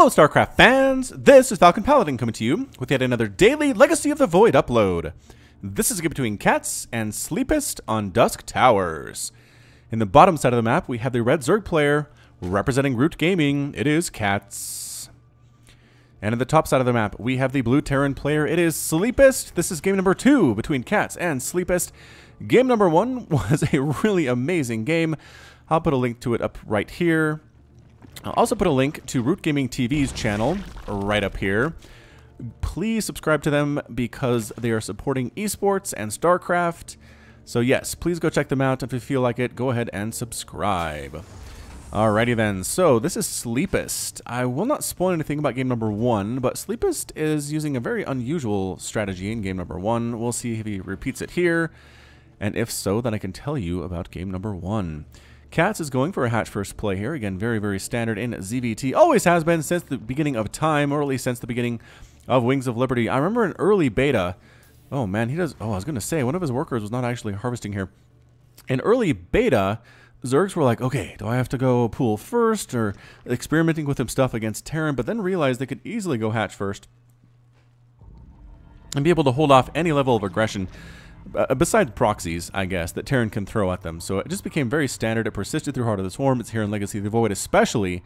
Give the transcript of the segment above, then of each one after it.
Hello StarCraft fans, this is Falcon Paladin coming to you with yet another daily Legacy of the Void upload. This is a game between CatZ and sLeepisT on Dusk Towers. In the bottom side of the map we have the red Zerg player representing Root Gaming, it is CatZ. And in the top side of the map we have the blue Terran player, it is sLeepisT. This is game number 2 between CatZ and sLeepisT. Game number 1 was a really amazing game. I'll put a link to it up right here. I'll also put a link to Root Gaming TV's channel right up here. Please subscribe to them because they are supporting esports and StarCraft. So yes, please go check them out. If you feel like it, go ahead and subscribe. Alrighty then, so this is sLeepisT. I will not spoil anything about game number 1, but sLeepisT is using a very unusual strategy in game number 1. We'll see if he repeats it here, and if so, then I can tell you about game number 1. CatZ is going for a hatch first play here. Again, very, very standard in ZVT. Always has been since the beginning of time, or at least since the beginning of Wings of Liberty. I remember an early beta. Oh, man, he does... Oh, I was going to say, one of his workers was not actually harvesting here. In early beta, Zergs were like, okay, do I have to go pool first, or experimenting with some stuff against Terran, but then realized they could easily go hatch first and be able to hold off any level of aggression besides proxies, I guess, that Terran can throw at them. So it just became very standard. It persisted through Heart of the Swarm. It's here in Legacy of the Void, especially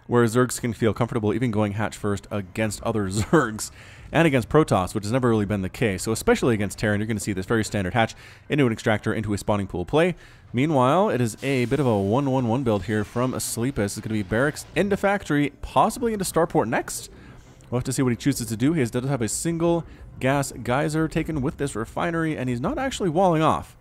where Zergs can feel comfortable even going hatch first against other Zergs and against Protoss, which has never really been the case. So especially against Terran, you're going to see this very standard hatch into an extractor, into a spawning pool play. Meanwhile, it is a bit of a 1-1-1 build here from sLeepisT. It's going to be barracks into factory, possibly into starport next. We'll have to see what he chooses to do. He does have a single gas geyser taken with this refinery, and he's not actually walling off.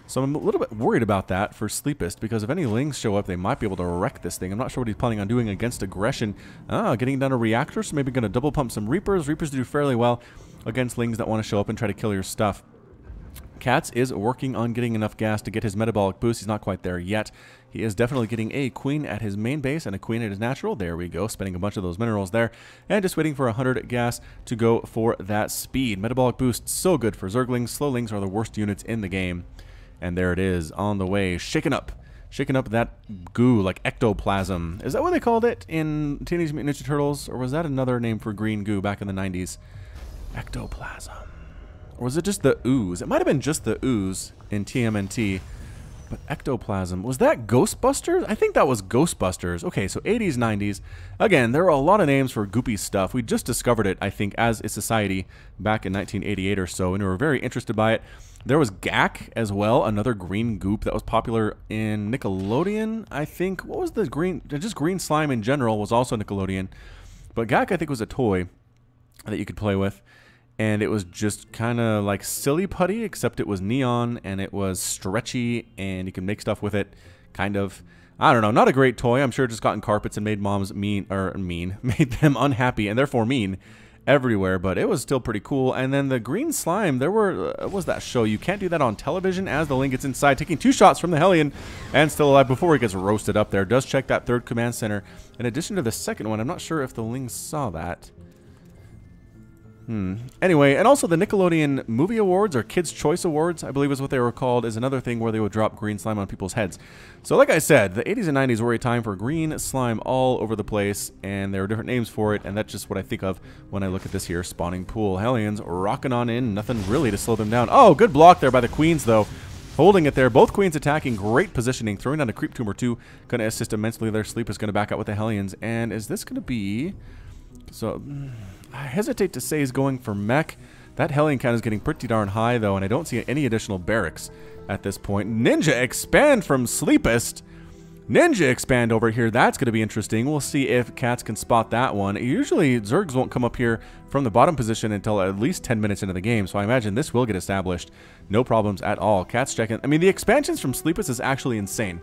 So I'm a little bit worried about that for sLeepisT, because if any Lings show up, they might be able to wreck this thing. I'm not sure what he's planning on doing against aggression. Getting down a reactor, so maybe going to double pump some Reapers. Reapers do fairly well against Lings that want to show up and try to kill your stuff. CatZ is working on getting enough gas to get his metabolic boost. He's not quite there yet. He is definitely getting a queen at his main base and a queen at his natural. There we go, spending a bunch of those minerals there. And just waiting for 100 gas to go for that speed. Metabolic boost, so good for Zerglings. Slowlings are the worst units in the game. And there it is, on the way, shaking up that goo, like ectoplasm. Is that what they called it in Teenage Mutant Ninja Turtles? Or was that another name for green goo back in the 90s? Ectoplasm. Or was it just the ooze? It might have been just the ooze in TMNT. But ectoplasm, was that Ghostbusters? I think that was Ghostbusters. Okay, so 80s, 90s. Again, there are a lot of names for goopy stuff. We just discovered it, I think, as a society back in 1988 or so, and we were very interested by it. There was GAC as well, another green goop that was popular in Nickelodeon, I think. What was the green? Just green slime in general was also Nickelodeon. But GAC, I think, was a toy that you could play with. And it was just kind of like silly putty, except it was neon and it was stretchy and you can make stuff with it, kind of. I don't know, not a great toy. I'm sure it just got in carpets and made moms made them unhappy and therefore mean everywhere, but it was still pretty cool. And then the green slime, there were, what was that show? You can't do that on television as the Ling gets inside, taking 2 shots from the Hellion and still alive before he gets roasted up there. Does check that 3rd command center. In addition to the 2nd one, I'm not sure if the Ling saw that. Anyway, and also the Nickelodeon Movie Awards, or Kids' Choice Awards, I believe is what they were called, is another thing where they would drop green slime on people's heads. So like I said, the 80s and 90s were a time for green slime all over the place, and there were different names for it, and that's just what I think of when I look at this here spawning pool. Hellions rocking on in, nothing really to slow them down. Oh, good block there by the queens, though. Holding it there. Both queens attacking. Great positioning. Throwing down a creep tomb or 2. Going to assist immensely there. Sleep is going to back out with the Hellions. And is this going to be... So... I hesitate to say he's going for mech. That Hellion count is getting pretty darn high, though, and I don't see any additional barracks at this point. Ninja expand from sLeepisT. Ninja expand over here. That's going to be interesting. We'll see if CatZ can spot that one. Usually, Zergs won't come up here from the bottom position until at least 10 minutes into the game, so I imagine this will get established. No problems at all. CatZ checking. I mean, the expansions from sLeepisT is actually insane.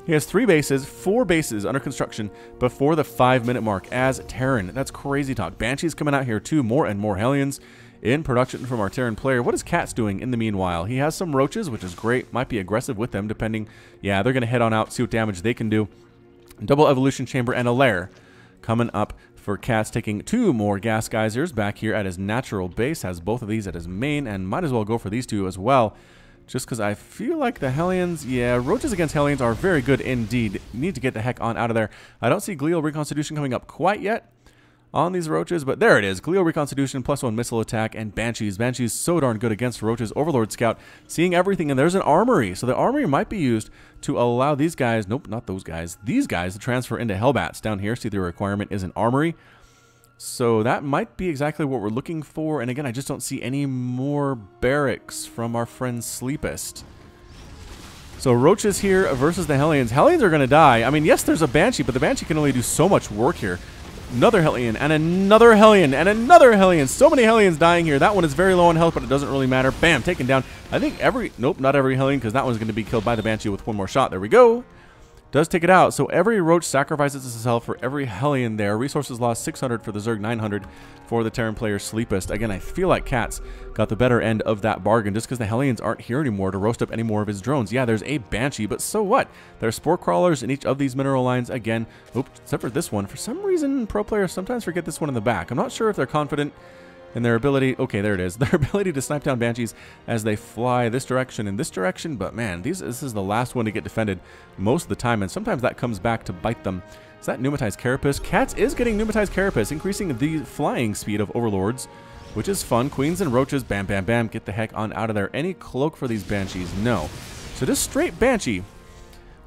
He has 4 bases under construction before the 5-minute mark as Terran. That's crazy talk. Banshee's coming out here too. More and more Hellions in production from our Terran player. What is CatZ doing in the meanwhile? He has some roaches, which is great. Might be aggressive with them depending. Yeah, they're going to head on out, see what damage they can do. Double evolution chamber and a lair coming up for CatZ, taking 2 more gas geysers back here at his natural base. Has both of these at his main and might as well go for these 2 as well. Just because I feel like the Hellions, yeah, roaches against Hellions are very good indeed. You need to get the heck on out of there. I don't see Glial Reconstitution coming up quite yet. on these roaches, but there it is. Cleo Reconstitution, +1 missile attack, and Banshees. Banshees so darn good against roaches. Overlord Scout, seeing everything, and there's an armory. So the armory might be used to allow these guys, nope, not those guys, these guys to transfer into Hellbats. Down here, see the requirement is an armory. So that might be exactly what we're looking for. And again, I just don't see any more barracks from our friend sLeepisT. So roaches here versus the Hellions. Hellions are going to die. I mean, yes, there's a Banshee, but the Banshee can only do so much work here. Another Hellion, and another Hellion, and another Hellion. So many Hellions dying here. That one is very low on health, but it doesn't really matter. Bam, taken down. I think nope, not every Hellion, because that one's going to be killed by the Banshee with one more shot. There we go. Does take it out. So every roach sacrifices his health for every Hellion there. Resources lost 600 for the Zerg, 900 for the Terran player sLeepisT. Again, I feel like CatZ got the better end of that bargain just because the Hellions aren't here anymore to roast up any more of his drones. Yeah, there's a Banshee, but so what? There are Spore Crawlers in each of these mineral lines. Again, oops, except for this one. For some reason, pro players sometimes forget this one in the back. I'm not sure if they're confident in their ability. Okay, there it is. Their ability to snipe down Banshees as they fly this direction and this direction. But man, this is the last one to get defended most of the time, and sometimes that comes back to bite them. Is that Pneumatized Carapace? CatZ is getting Pneumatized Carapace, increasing the flying speed of Overlords, which is fun. Queens and Roaches, bam, bam, bam. Get the heck on out of there. Any cloak for these Banshees? No. So just straight Banshee,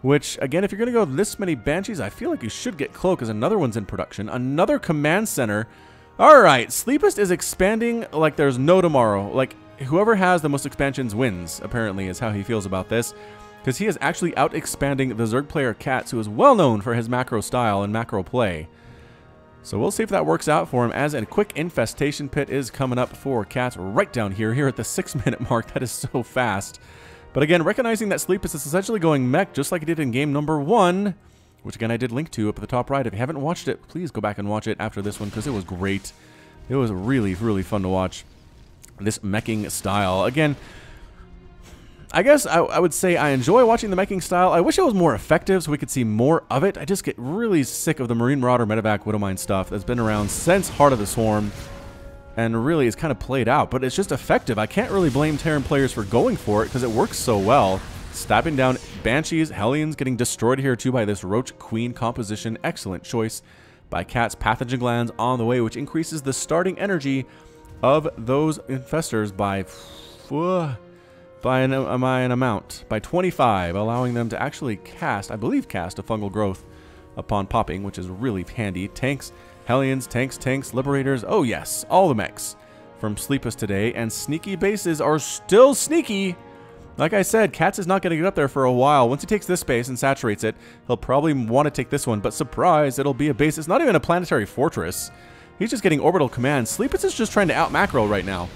which, again, if you're going to go this many Banshees, I feel like you should get cloak, because another one's in production. Another command center. All right, sLeepisT is expanding like there's no tomorrow. Like, whoever has the most expansions wins, apparently, is how he feels about this. Because he is actually out-expanding the Zerg player CatZ, who is well known for his macro style and macro play. So we'll see if that works out for him, as a quick infestation pit is coming up for CatZ right down here at the 6-minute mark. That is so fast. But again, recognizing that sLeepisT is essentially going mech, just like he did in game number 1, which again I did link to up at the top right. If you haven't watched it, please go back and watch it after this one, because it was great. It was really, really fun to watch this meching style. Again, I guess I would say I enjoy watching the meching style. I wish it was more effective so we could see more of it. I just get really sick of the Marine Marauder Medevac Widowmine stuff that's been around since Heart of the Swarm, and really is kind of played out, but it's just effective. I can't really blame Terran players for going for it because it works so well. Stabbing down Banshees, Hellions getting destroyed here too by this Roach Queen composition. Excellent choice by CatZ. Pathogen Glands on the way, which increases the starting energy of those infestors by an amount, by 25, allowing them to actually cast, I believe cast a Fungal Growth upon popping, which is really handy. Tanks, Hellions, tanks, Liberators, oh yes, all the mechs from sLeepisT today, and sneaky bases are still sneaky. Like I said, CatZ is not going to get up there for a while. Once he takes this base and saturates it, he'll probably want to take this one, but surprise, it'll be a base. It's not even a planetary fortress. He's just getting orbital command. sLeepisT is just trying to out-macro right now.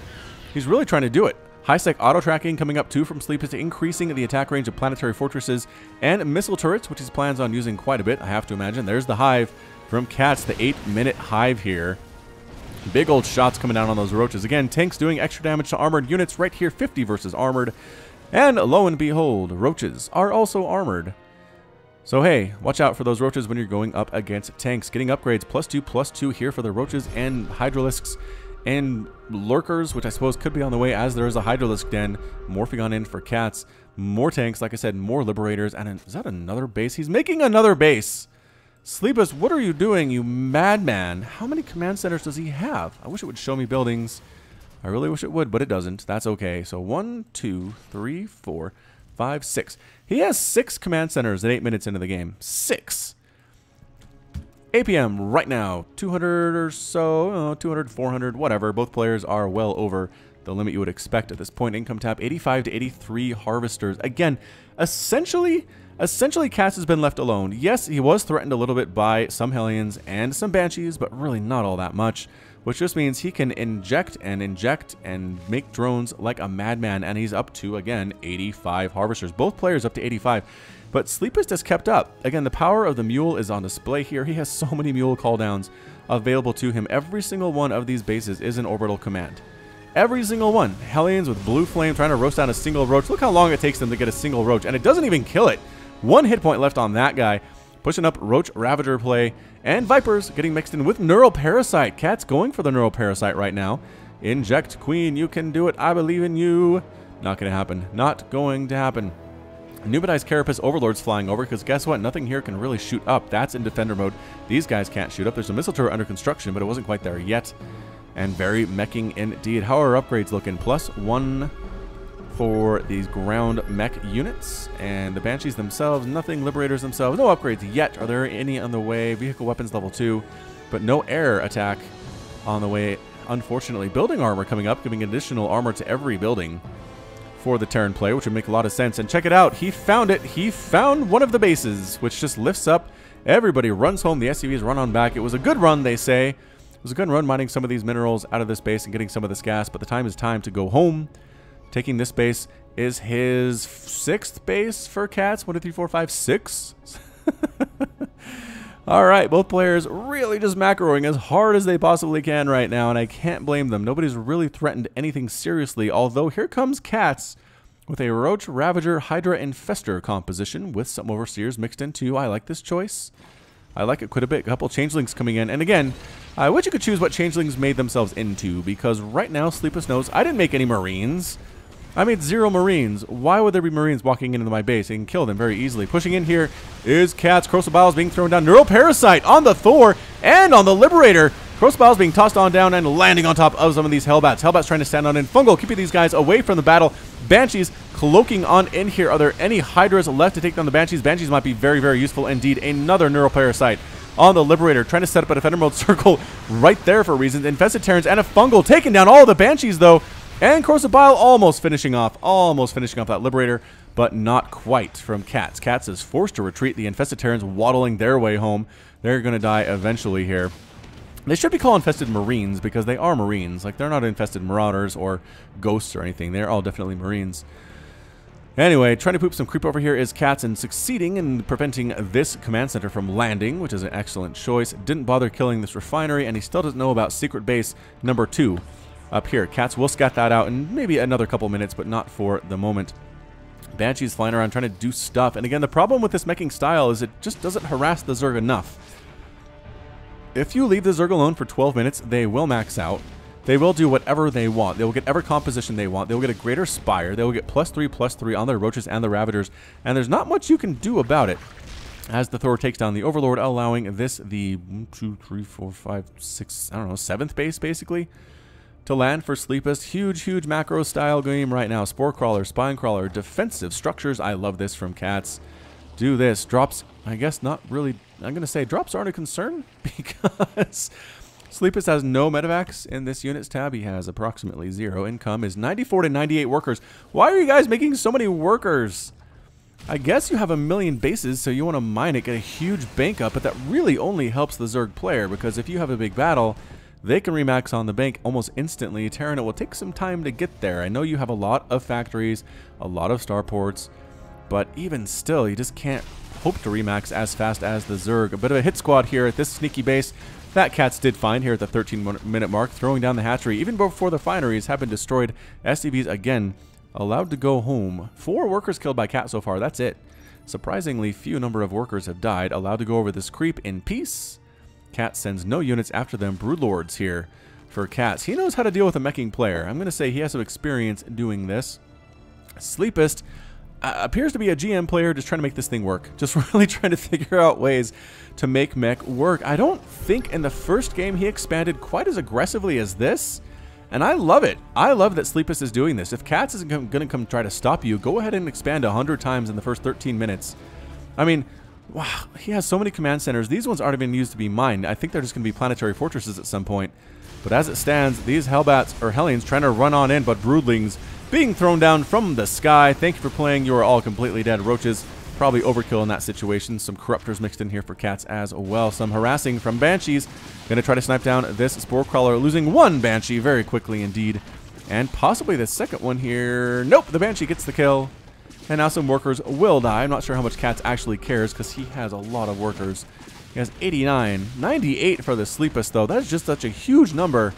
He's really trying to do it. High-sec auto-tracking coming up too from sLeepisT, increasing the attack range of planetary fortresses and missile turrets, which he plans on using quite a bit, I have to imagine. There's the hive from CatZ, the 8-minute hive here. Big old shots coming down on those roaches. Again, tanks doing extra damage to armored units right here, 50 versus armored. And lo and behold, roaches are also armored. So hey, watch out for those roaches when you're going up against tanks. Getting upgrades, +2/+2 here for the roaches and hydralisks and lurkers, which I suppose could be on the way as there is a hydralisk den morphing on in for CatZ. More tanks, like I said, more liberators. And is that another base? He's making another base. sLeepisT, what are you doing, you madman? How many command centers does he have? I wish it would show me buildings. I really wish it would, but it doesn't. That's okay. So 1, 2, 3, 4, 5, 6. He has 6 command centers at 8 minutes into the game. 6. APM right now, 200 or so, 200, 400, whatever. Both players are well over the limit you would expect at this point. Income tap, 85 to 83 harvesters. Again, essentially CatZ has been left alone. Yes, he was threatened a little bit by some Hellions and some Banshees, but really not all that much, which just means he can inject and make drones like a madman, and he's up to, again, 85 harvesters. Both players up to 85, but sLeepisT has kept up. Again, the power of the mule is on display here. He has so many mule cooldowns available to him. Every single one of these bases is an orbital command. Every single one. Hellions with blue flame trying to roast down a single roach. Look how long it takes them to get a single roach, and it doesn't even kill it. 1 hit point left on that guy. Pushing up Roach Ravager play, and Vipers getting mixed in with Neural Parasite. CatZ going for the Neural Parasite right now. Inject Queen, you can do it. I believe in you. Not going to happen. Not going to happen. Numenized Carapace Overlords flying over, because guess what? Nothing here can really shoot up. That's in defender mode. These guys can't shoot up. There's a missile turret under construction, but it wasn't quite there yet. And very meching indeed. How are our upgrades looking? +1 for these ground mech units. And the Banshees themselves, nothing. Liberators themselves, no upgrades yet. Are there any on the way? Vehicle weapons level 2, but no air attack on the way, unfortunately. Building armor coming up, giving additional armor to every building for the Terran player, which would make a lot of sense. And check it out, he found it. He found one of the bases, which just lifts up. Everybody runs home. The SCVs run on back. It was a good run, they say. It was a good run mining some of these minerals out of this base and getting some of this gas, but the time is time to go home. Taking this base is his 6th base for CatZ. 1, 2, 3, 4, 5, 6. All right, both players really just macroing as hard as they possibly can right now, and I can't blame them. Nobody's really threatened anything seriously, although here comes CatZ with a Roach, Ravager, Hydra, Infester composition with some Overseers mixed in too. I like this choice. I like it quite a bit. A couple Changelings coming in, and again, I wish you could choose what Changelings made themselves into, because right now, sLeepisT knows I didn't make any Marines. I made 0 Marines. Why would there be Marines walking into my base? I can kill them very easily. Pushing in here is CatZ. Corrosive Biles being thrown down. Neuroparasite on the Thor and on the Liberator. Corrosive Biles being tossed on down and landing on top of some of these Hellbats. Hellbats trying to stand on in. Fungal keeping these guys away from the battle. Banshees cloaking on in here. Are there any Hydras left to take down the Banshees? Banshees might be very, very useful indeed. Another Neuroparasite on the Liberator, trying to set up a defender mode circle right there for reasons. Infested Terrans and a Fungal taking down all the Banshees though. And Corrosive Bile almost finishing off that Liberator, but not quite from CatZ. CatZ is forced to retreat. The Infested Terrans waddling their way home. They're going to die eventually here. They should be called Infested Marines because they are Marines. Like, they're not Infested Marauders or Ghosts or anything. They're all definitely Marines. Anyway, trying to poop some creep over here is CatZ and succeeding in preventing this command center from landing, which is an excellent choice. Didn't bother killing this refinery, and he still doesn't know about secret base number 2. Up here, CatZ will scat that out in maybe another couple minutes, but not for the moment. Banshees flying around trying to do stuff. And again, the problem with this meching style is it just doesn't harass the Zerg enough. If you leave the Zerg alone for 12 minutes, they will max out. They will do whatever they want. They will get every composition they want. They will get a greater Spire. They will get +3/+3 on their Roaches and the Ravagers. And there's not much you can do about it. As the Thor takes down the Overlord, allowing this the 1, 2, 3, 4, 5, 6, I don't know, 7th base basically to land for sLeepisT. Huge macro style game right now. Spore Crawler, Spine Crawler, defensive structures. I love this from CatZ. Do this. Drops, I guess not really. I'm going to say drops aren't a concern because sLeepisT has no medevacs in this units tab. He has approximately 0. Income is 94 to 98 workers. Why are you guys making so many workers? I guess you have a million bases, so you want to mine it, get a huge bank up, but that really only helps the Zerg player because if you have a big battle, they can remax on the bank almost instantly. Terran, it will take some time to get there. I know you have a lot of factories, a lot of starports, but even still, you just can't hope to remax as fast as the Zerg. A bit of a hit squad here at this sneaky base that CatZ did find here at the 13-minute mark, throwing down the hatchery. Even before the refineries have been destroyed, SCVs again allowed to go home. 4 workers killed by CatZ so far, that's it. Surprisingly few number of workers have died, allowed to go over this creep in peace. CatZ sends no units after them. Broodlords here for CatZ. He knows how to deal with a meching player. I'm going to say he has some experience doing this. sLeepisT appears to be a GM player just trying to make this thing work. Just really trying to figure out ways to make mech work. I don't think in the first game he expanded quite as aggressively as this. And I love it. I love that sLeepisT is doing this. If CatZ isn't going to come try to stop you, go ahead and expand 100 times in the first 13 minutes. I mean, wow, he has so many command centers. These ones aren't even used to be mined. I think they're just going to be planetary fortresses at some point. But as it stands, these Hellbats or Hellions trying to run on in, but Broodlings being thrown down from the sky. Thank you for playing. You are all completely dead. Roaches, probably overkill in that situation. Some Corruptors mixed in here for CatZ as well. Some harassing from Banshees. Going to try to snipe down this Spore Crawler, losing 1 Banshee very quickly indeed. And possibly the second one here. Nope, the Banshee gets the kill. And now some workers will die. I'm not sure how much CatZ actually cares because he has a lot of workers. He has 89. 98 for the sLeepisT, though. That is just such a huge number.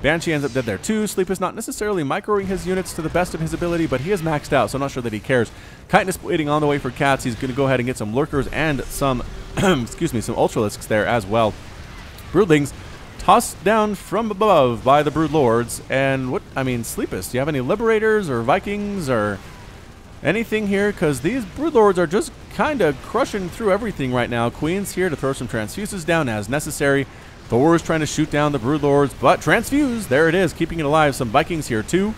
Banshee ends up dead there, too. sLeepisT not necessarily microing his units to the best of his ability, but he is maxed out, so I'm not sure that he cares. Chitinous waiting on the way for CatZ. He's going to go ahead and get some Lurkers and some, excuse me, some Ultralisks there as well. Broodlings tossed down from above by the Broodlords. And what, I mean, sLeepisT, do you have any Liberators or Vikings or anything here, because these Broodlords are just kind of crushing through everything right now. Queen's here to throw some transfuses down as necessary. Thor's trying to shoot down the Broodlords, but transfuse, there it is, keeping it alive. Some Vikings here too.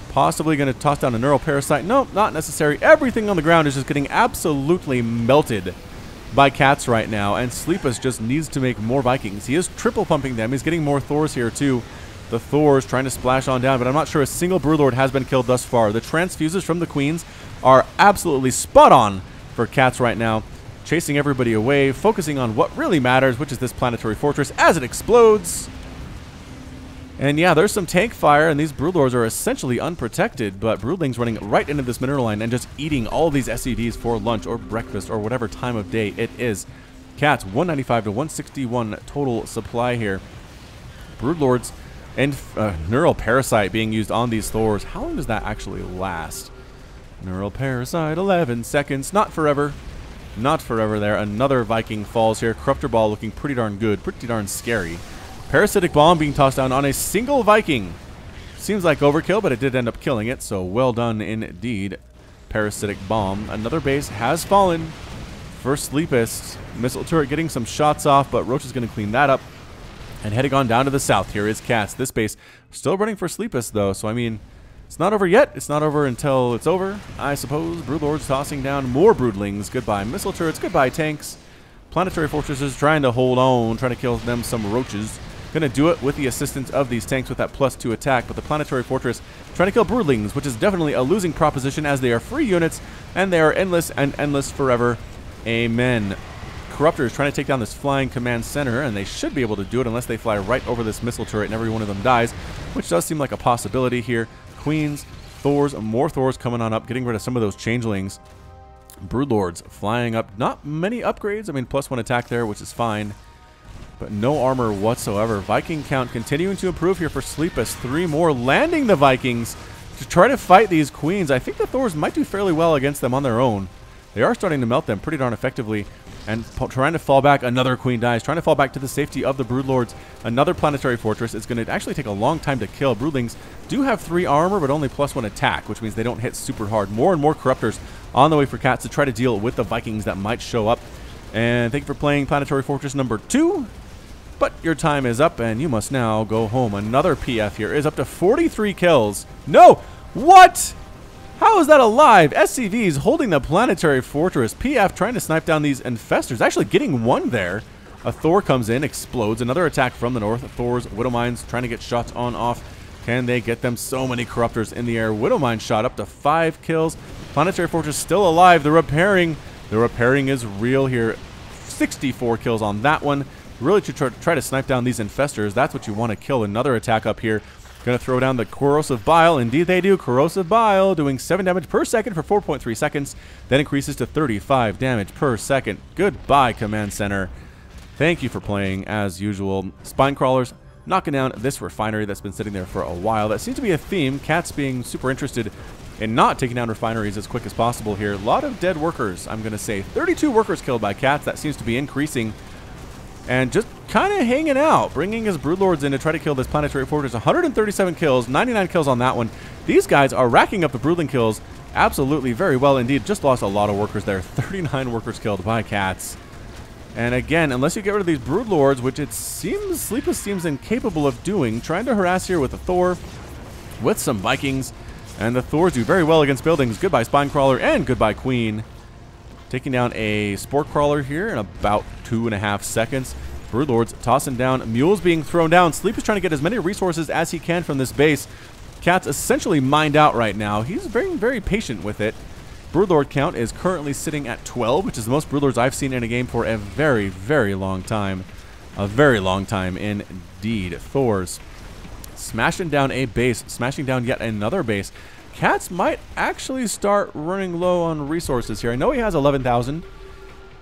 Possibly going to toss down a Neural Parasite. Nope, not necessary. Everything on the ground is just getting absolutely melted by CatZ right now, and sLeepisT just needs to make more Vikings. He is triple pumping them. He's getting more Thors here too. The Thors trying to splash on down, but I'm not sure a single Broodlord has been killed thus far. The transfuses from the Queens are absolutely spot on for CatZ right now. Chasing everybody away, focusing on what really matters, which is this planetary fortress as it explodes. And yeah, there's some tank fire, and these Broodlords are essentially unprotected, but Broodlings running right into this mineral line and just eating all these SCVs for lunch or breakfast or whatever time of day it is. CatZ 195 to 161 total supply here. Broodlords and Neural Parasite being used on these Thors. How long does that actually last? Neural Parasite, 11 seconds. Not forever. Not forever there. Another Viking falls here. Corruptor Ball looking pretty darn good. Pretty darn scary. Parasitic Bomb being tossed down on a single Viking. Seems like overkill, but it did end up killing it, so well done indeed. Parasitic Bomb. Another base has fallen for sLeepisT. Missile turret getting some shots off, but Roach is going to clean that up. And heading on down to the south here is CatZ. This base still running for sLeepisT, though, so I mean, it's not over yet. It's not over until it's over, I suppose. Broodlords tossing down more Broodlings. Goodbye missile turrets. Goodbye tanks. Planetary fortresses trying to hold on, trying to kill them some roaches. Going to do it with the assistance of these tanks with that +2 attack, but the planetary fortress trying to kill Broodlings, which is definitely a losing proposition as they are free units and they are endless and endless forever. Amen. Corruptor is trying to take down this flying command center, and they should be able to do it unless they fly right over this missile turret and every one of them dies, which does seem like a possibility here. Queens, Thors, more Thors coming on up, getting rid of some of those changelings. Broodlords flying up. Not many upgrades. I mean, +1 attack there, which is fine, but no armor whatsoever. Viking count continuing to improve here for sLeepisT. 3 more landing the Vikings to try to fight these Queens. I think the Thors might do fairly well against them on their own. They are starting to melt them pretty darn effectively. And trying to fall back. Another Queen dies. Trying to fall back to the safety of the Broodlords. Another planetary fortress. It's going to actually take a long time to kill. Broodlings do have 3 armor, but only +1 attack, which means they don't hit super hard. More and more Corruptors on the way for CatZ to try to deal with the Vikings that might show up. And thank you for playing Planetary Fortress number 2. But your time is up, and you must now go home. Another PF here is up to 43 kills. No! What? How is that alive? SCVs holding the planetary fortress. PF trying to snipe down these infestors. Actually getting one there. A Thor comes in, explodes. Another attack from the north. Thor's Widowmines trying to get shots on off. Can they get them? So many Corruptors in the air. Widowmine shot up to 5 kills. Planetary fortress still alive. The repairing is real here. 64 kills on that one. Really to try to snipe down these infestors. That's what you want to kill. Another attack up here. Going to throw down the Corrosive Bile. Indeed they do. Corrosive Bile doing 7 damage per second for 4.3 seconds. Then increases to 35 damage per second. Goodbye, Command Center. Thank you for playing as usual. Spine Crawlers knocking down this refinery that's been sitting there for a while. That seems to be a theme. CatZ being super interested in not taking down refineries as quick as possible here. A lot of dead workers, I'm going to say. 32 workers killed by CatZ. That seems to be increasing. And just kind of hanging out, bringing his Broodlords in to try to kill this planetary fortress. 137 kills, 99 kills on that one. These guys are racking up the Broodling kills absolutely very well indeed. Just lost a lot of workers there. 39 workers killed by CatZ. And again, unless you get rid of these Broodlords, which it seems sLeepisT seems incapable of doing, trying to harass here with a Thor, with some Vikings. And the Thors do very well against buildings. Goodbye Spine Crawler and goodbye Queen. Taking down a Spore Crawler here in about 2.5 seconds. Broodlords tossing down. Mules being thrown down. sLeepisT trying to get as many resources as he can from this base. CatZ essentially mined out right now. He's very, very patient with it. Broodlord count is currently sitting at 12, which is the most Broodlords I've seen in a game for a very, very long time. A very long time indeed. Thors smashing down a base. Smashing down yet another base. CatZ might actually start running low on resources here. I know he has 11,000,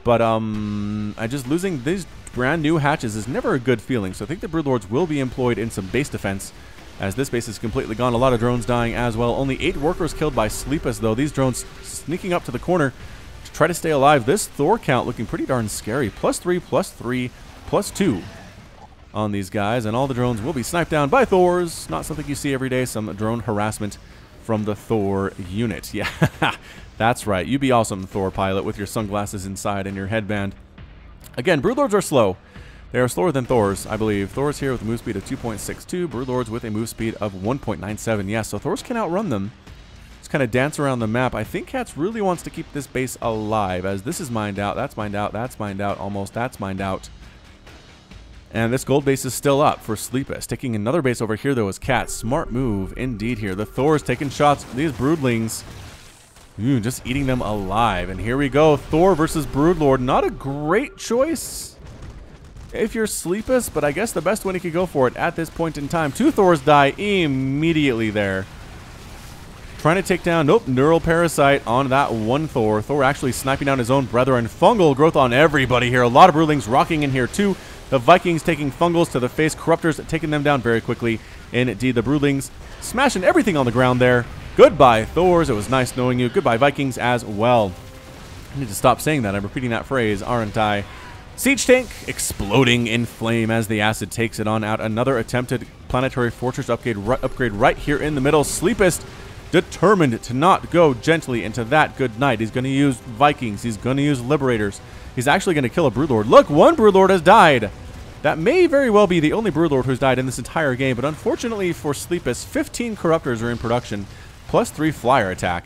but I just losing these brand new hatches is never a good feeling. So I think the Broodlords will be employed in some base defense, as this base is completely gone. A lot of drones dying as well. Only 8 workers killed by sLeepisT, though. These drones sneaking up to the corner to try to stay alive. This Thor count looking pretty darn scary. +3, +3, +2 on these guys, and all the drones will be sniped down by Thors. Not something you see every day. Some drone harassment from the Thor unit. Yeah, that's right. You be awesome, Thor pilot, with your sunglasses inside and your headband. Again, Broodlords are slow. They are slower than Thors, I believe. Thor's here with a move speed of 2.62. Broodlords with a move speed of 1.97. Yeah, so Thors can outrun them. Just kind of dance around the map. I think CatZ really wants to keep this base alive, as this is mined out, that's mined out, that's mined out, almost that's mined out. And this gold base is still up for sLeepisT. Taking another base over here, though, is CatZ. Smart move indeed here. The Thor's taking shots. These broodlings, just eating them alive. And here we go. Thor versus Broodlord. Not a great choice if you're sLeepisT, but I guess the best one he could go for it at this point in time. 2 Thors die immediately there. Trying to take down, nope, Neural Parasite on that 1 Thor. Thor actually sniping down his own brethren. Fungal growth on everybody here. A lot of broodlings rocking in here too. The Vikings taking fungals to the face. Corruptors taking them down very quickly. Indeed, the broodlings smashing everything on the ground there. Goodbye, Thors. It was nice knowing you. Goodbye, Vikings, as well. I need to stop saying that. I'm repeating that phrase, aren't I? Siege tank exploding in flame as the acid takes it on out. Another attempted planetary fortress upgrade right here in the middle. sLeepisT determined to not go gently into that good night. He's going to use Vikings. He's going to use Liberators. He's actually going to kill a Broodlord. Look, 1 Broodlord has died. That may very well be the only Broodlord who's died in this entire game, but unfortunately for sLeepisT, 15 Corruptors are in production, plus 3 Flyer attack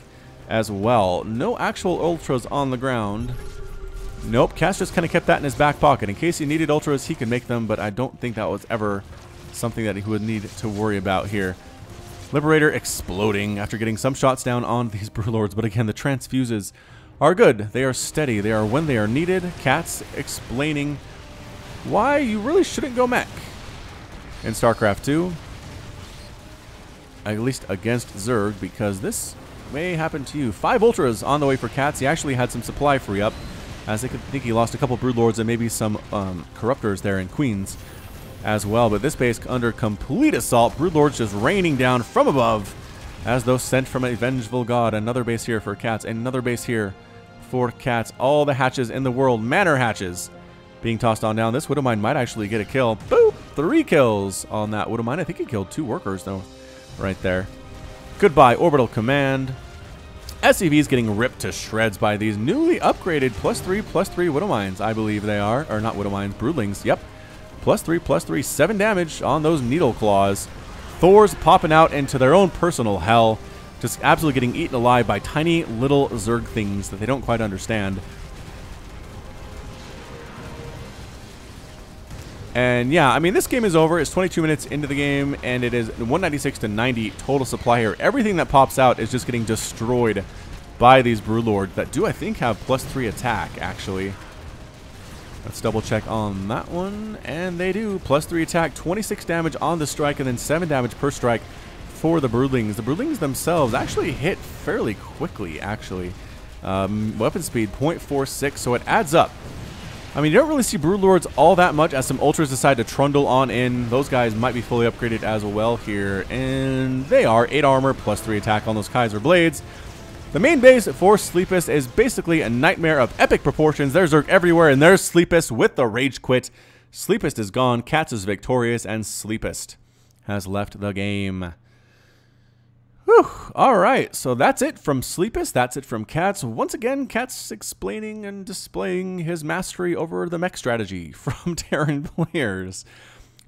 as well. No actual Ultras on the ground. Nope, CatZ just kind of kept that in his back pocket. In case he needed Ultras, he could make them, but I don't think that was ever something that he would need to worry about here. Liberator exploding after getting some shots down on these Broodlords, but again, the transfuses are good. They are steady. They are when they are needed. CatZ explaining why you really shouldn't go mech in StarCraft 2, at least against Zerg, because this may happen to you. 5 Ultras on the way for CatZ. He actually had some supply free up, as I think he lost a couple Broodlords and maybe some Corruptors there in Queens as well. But this base under complete assault. Broodlords just raining down from above as though sent from a vengeful god. Another base here for CatZ. Another base here for CatZ. All the hatches in the world, manor hatches, being tossed on down. This Widowmine might actually get a kill. Boop! 3 kills on that Widowmine. I think he killed 2 workers, though, right there. Goodbye, Orbital Command. SCV is getting ripped to shreds by these newly upgraded +3/+3 Widowmines, I believe they are. Or not Widowmines, Broodlings. Yep. +3/+3, 7 damage on those Needle Claws. Thors popping out into their own personal hell. Just absolutely getting eaten alive by tiny little Zerg things that they don't quite understand. And yeah, I mean, this game is over. It's 22 minutes into the game, and it is 196 to 90 total supply here. Everything that pops out is just getting destroyed by these Broodlords that do, I think, have +3 attack, actually. Let's double check on that one, and they do. +3 attack, 26 damage on the strike, and then 7 damage per strike for the Broodlings. The Broodlings themselves actually hit fairly quickly, actually. Weapon speed, 0.46, so it adds up. I mean, you don't really see Broodlords all that much as some Ultras decide to trundle on in. Those guys might be fully upgraded as well here, and they are. 8 armor, +3 attack on those Kaiser Blades. The main base for sLeepisT is basically a nightmare of epic proportions. There's Zerg everywhere, and there's sLeepisT with the Rage Quit. sLeepisT is gone, CatZ is victorious, and sLeepisT has left the game. Whew. All right, so that's it from sLeepisT. That's it from CatZ. Once again, CatZ explaining and displaying his mastery over the mech strategy from Terran players.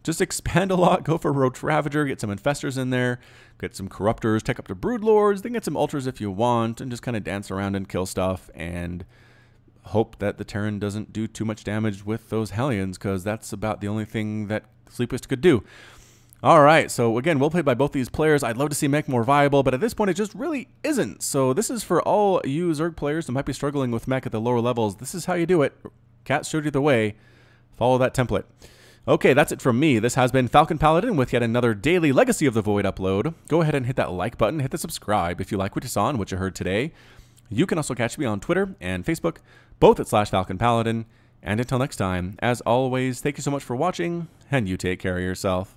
Just expand a lot, go for Roach Ravager, get some Infestors in there, get some Corruptors, take up the Broodlords, then get some Ultras if you want, and just kind of dance around and kill stuff, and hope that the Terran doesn't do too much damage with those Hellions, because that's about the only thing that sLeepisT could do. All right, so again, well played by both these players. I'd love to see mech more viable, but at this point, it just really isn't. So this is for all you Zerg players that might be struggling with mech at the lower levels. This is how you do it. CatZ showed you the way. Follow that template. Okay, that's it from me. This has been Falcon Paladin with yet another daily Legacy of the Void upload. Go ahead and hit that like button, hit the subscribe if you like what you saw and what you heard today. You can also catch me on Twitter and Facebook, both at /Falcon Paladin. And until next time, as always, thank you so much for watching, and you take care of yourself.